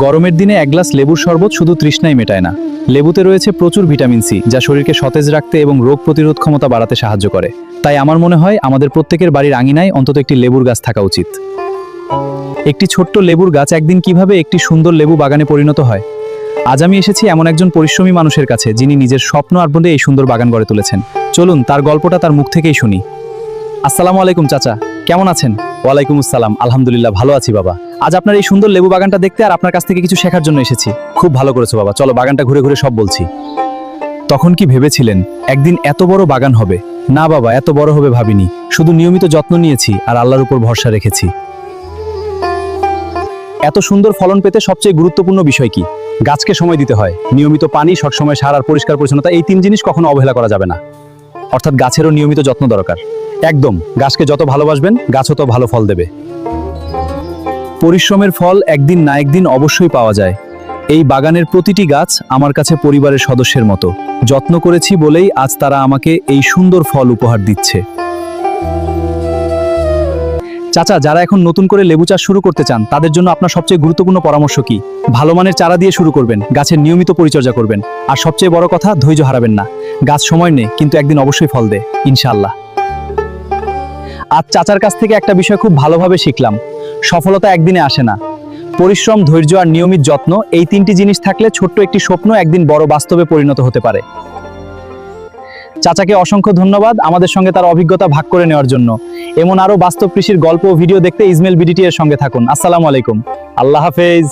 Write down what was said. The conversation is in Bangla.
গরমের দিনে এক গ্লাস লেবুর শরবত শুধু তৃষ্ণাই মেটায় না, লেবুতে রয়েছে প্রচুর ভিটামিন সি, যা শরীরকে সতেজ রাখতে এবং রোগ প্রতিরোধ ক্ষমতা বাড়াতে সাহায্য করে। তাই আমার মনে হয় আমাদের প্রত্যেকের বাড়ির আঙিনায় অন্তত একটি লেবুর গাছ থাকা উচিত। একটি ছোট্ট লেবুর গাছ একদিন কিভাবে একটি সুন্দর লেবু বাগানে পরিণত হয়। আজ আমি এসেছি এমন একজন পরিশ্রমী মানুষের কাছে, যিনি নিজের স্বপ্ন আর বলে এই সুন্দর বাগান গড়ে তুলেছেন। চলুন তার গল্পটা তার মুখ থেকেই শুনি। আসসালামু আলাইকুম চাচা, কেমন আছেন? ওয়ালাইকুম আসসালাম, আলহামদুলিল্লাহ ভালো আছি বাবা। আজ আপনার এই সুন্দর লেবু বাগানটা দেখতে আর আপনার কাছ থেকে কিছু শেখার জন্য এসেছি। খুব ভালো করেছো বাবা, চলো বাগানটা ঘুরে ঘুরে সব বলছি। তখন কি ভেবেছিলেন একদিন এত বড় বাগান হবে? না বাবা, এত বড় হবে ভাবিনি। শুধু নিয়মিত যত্ন নিয়েছি আর আল্লাহর উপর ভরসা রেখেছি। এত সুন্দর ফলন পেতে সবচেয়ে গুরুত্বপূর্ণ বিষয় কি? গাছকে সময় দিতে হয়, নিয়মিত পানি, সবসময় সার আর পরিষ্কার পরিচ্ছন্নতা, এই তিন জিনিস কখনো অবহেলা করা যাবে না। অর্থাৎ গাছেরও নিয়মিত যত্ন দরকার। একদম, গাছকে যত ভালোবাসবেন গাছও তো ভালো ফল দেবে। পরিশ্রমের ফল একদিন না একদিন অবশ্যই পাওয়া যায়। এই বাগানের প্রতিটি গাছ আমার কাছে পরিবারের সদস্যের মতো। যত্ন করেছি বলেই আজ তারা আমাকে এই সুন্দর ফল উপহার দিচ্ছে। চাচা, যারা এখন নতুন করে লেবু চাষ শুরু করতে চান, তাদের জন্য আপনার সবচেয়ে গুরুত্বপূর্ণ পরামর্শ কি? ভালো মানের চারা দিয়ে শুরু করবেন, গাছের নিয়মিত পরিচর্যা করবেন, আর সবচেয়ে বড় কথা, ধৈর্য হারাবেন না। গাছ সময় নেই, কিন্তু একদিন অবশ্যই ফল দেয়, ইনশাআল্লাহ। আজ চাচার কাছ থেকে একটা বিষয় খুব ভালোভাবে শিখলাম। সফলতা একদিনে আসে না। পরিশ্রম, ধৈর্য আর নিয়মিত যত্ন, এই তিনটি জিনিস থাকলে ছোট্ট একটি স্বপ্ন একদিন বড় বাস্তবে পরিণত হতে পারে। চাচাকে অসংখ্য ধন্যবাদ আমাদের সঙ্গে তার অভিজ্ঞতা ভাগ করে নেওয়ার জন্য। এমন আরো বাস্তব কৃষির গল্প ও ভিডিও দেখতে ইসমাইল বিডিটি এর সঙ্গে থাকুন। আসসালামু আলাইকুম, আল্লাহ হাফেজ।